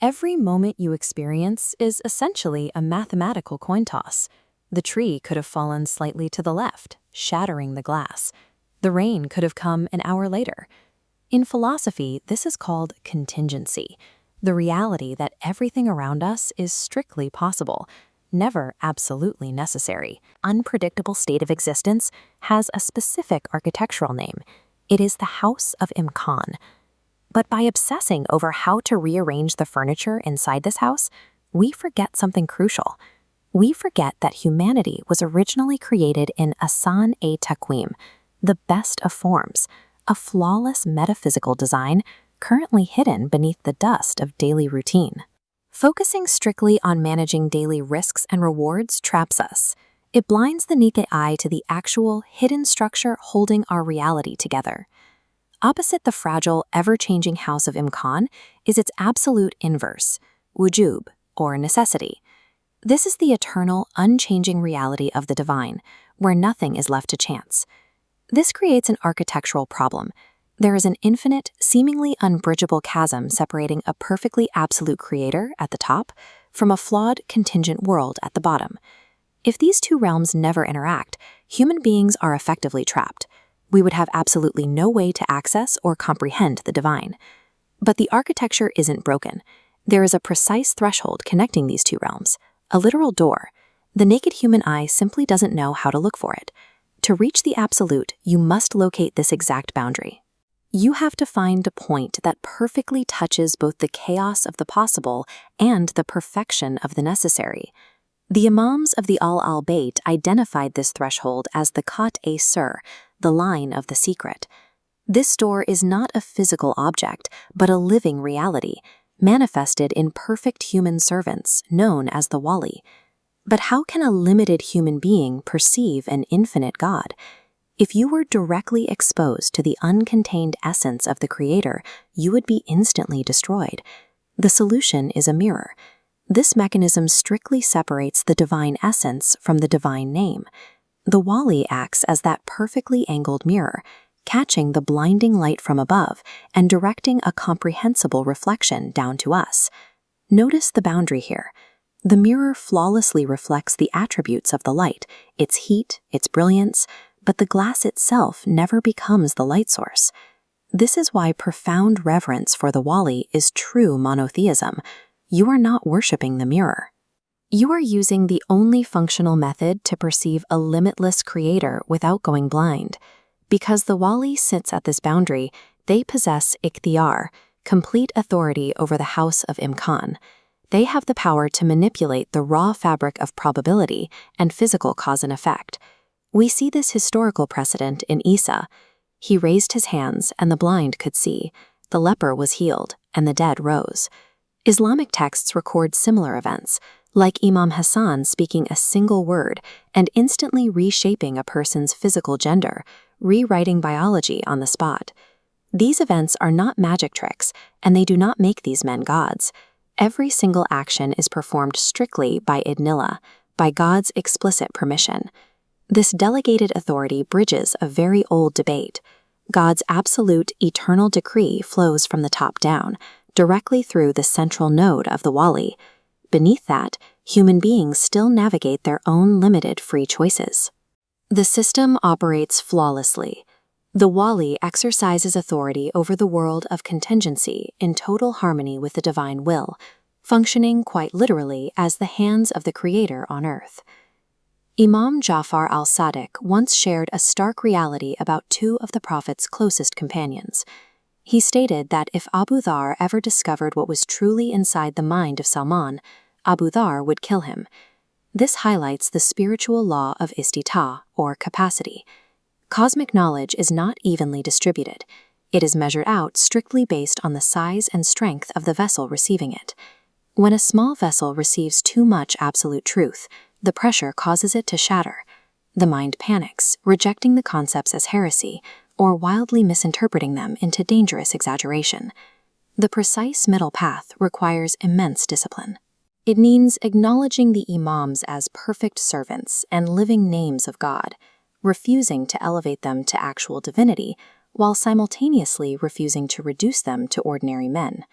Every moment you experience is essentially a mathematical coin toss. The tree could have fallen slightly to the left, shattering the glass. The rain could have come an hour later. In philosophy, this is called contingency, the reality that everything around us is strictly possible, never absolutely necessary. Unpredictable state of existence has a specific architectural name. It is the House of Imkān. But by obsessing over how to rearrange the furniture inside this house, we forget something crucial. We forget that humanity was originally created in Ahsan-e Taqweem, the best of forms, a flawless metaphysical design currently hidden beneath the dust of daily routine. Focusing strictly on managing daily risks and rewards traps us. It blinds the naked eye to the actual hidden structure holding our reality together. Opposite the fragile, ever-changing house of Imkān is its absolute inverse, Wujūb, or necessity. This is the eternal, unchanging reality of the divine, where nothing is left to chance. This creates an architectural problem. There is an infinite, seemingly unbridgeable chasm separating a perfectly absolute creator at the top from a flawed, contingent world at the bottom. If these two realms never interact, human beings are effectively trapped. We would have absolutely no way to access or comprehend the divine. But the architecture isn't broken. There is a precise threshold connecting these two realms, a literal door. The naked human eye simply doesn't know how to look for it. To reach the absolute, you must locate this exact boundary. You have to find a point that perfectly touches both the chaos of the possible and the perfection of the necessary. The Imams of the al-Bayt identified this threshold as the Khaṭṭ-e Sirr, the line of the secret. This door is not a physical object, but a living reality, manifested in perfect human servants known as the Wali. But how can a limited human being perceive an infinite God? If you were directly exposed to the uncontained essence of the Creator, you would be instantly destroyed. The solution is a mirror. This mechanism strictly separates the divine essence from the divine name. The Wali acts as that perfectly angled mirror, catching the blinding light from above and directing a comprehensible reflection down to us. Notice the boundary here. The mirror flawlessly reflects the attributes of the light, its heat, its brilliance, but the glass itself never becomes the light source. This is why profound reverence for the Wali is true monotheism. You are not worshipping the mirror. You are using the only functional method to perceive a limitless creator without going blind. Because the Wali sits at this boundary, they possess ikhtiyaar, complete authority over the house of Imkān. They have the power to manipulate the raw fabric of probability and physical cause and effect. We see this historical precedent in Isa. He raised his hands and the blind could see, the leper was healed, and the dead rose. Islamic texts record similar events, like Imam Hassan speaking a single word and instantly reshaping a person's physical gender, rewriting biology on the spot. These events are not magic tricks, and they do not make these men gods. Every single action is performed strictly by idhnillah, by God's explicit permission. This delegated authority bridges a very old debate. God's absolute, eternal decree flows from the top down, directly through the central node of the Wali. Beneath that, human beings still navigate their own limited free choices. The system operates flawlessly. The Wali exercises authority over the world of contingency in total harmony with the divine will, functioning quite literally as the hands of the Creator on earth. Imam Ja'far al-Sadiq once shared a stark reality about two of the Prophet's closest companions. He stated that if Abu Dhar ever discovered what was truly inside the mind of Salman, Abu Dhar would kill him. This highlights the spiritual law of istita, or capacity. Cosmic knowledge is not evenly distributed. It is measured out strictly based on the size and strength of the vessel receiving it. When a small vessel receives too much absolute truth, the pressure causes it to shatter. The mind panics, rejecting the concepts as heresy, or wildly misinterpreting them into dangerous exaggeration. The precise middle path requires immense discipline. It means acknowledging the Imams as perfect servants and living names of God, refusing to elevate them to actual divinity, while simultaneously refusing to reduce them to ordinary men.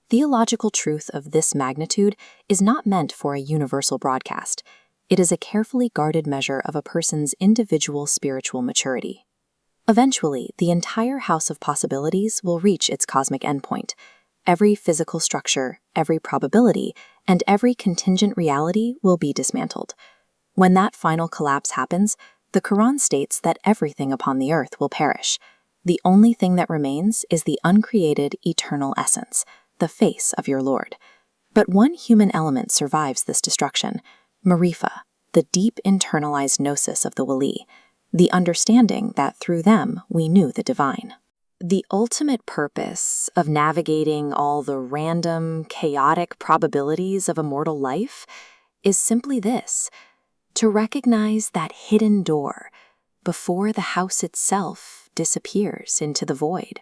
Theological truth of this magnitude is not meant for a universal broadcast. It is a carefully guarded measure of a person's individual spiritual maturity. Eventually, the entire house of possibilities will reach its cosmic endpoint. Every physical structure, every probability, and every contingent reality will be dismantled. When that final collapse happens, the Quran states that everything upon the earth will perish. The only thing that remains is the uncreated, eternal essence, the face of your Lord. But one human element survives this destruction: marifa, the deep internalized gnosis of the Wali, the understanding that through them we knew the divine. The ultimate purpose of navigating all the random, chaotic probabilities of a mortal life is simply this: to recognize that hidden door before the house itself disappears into the void.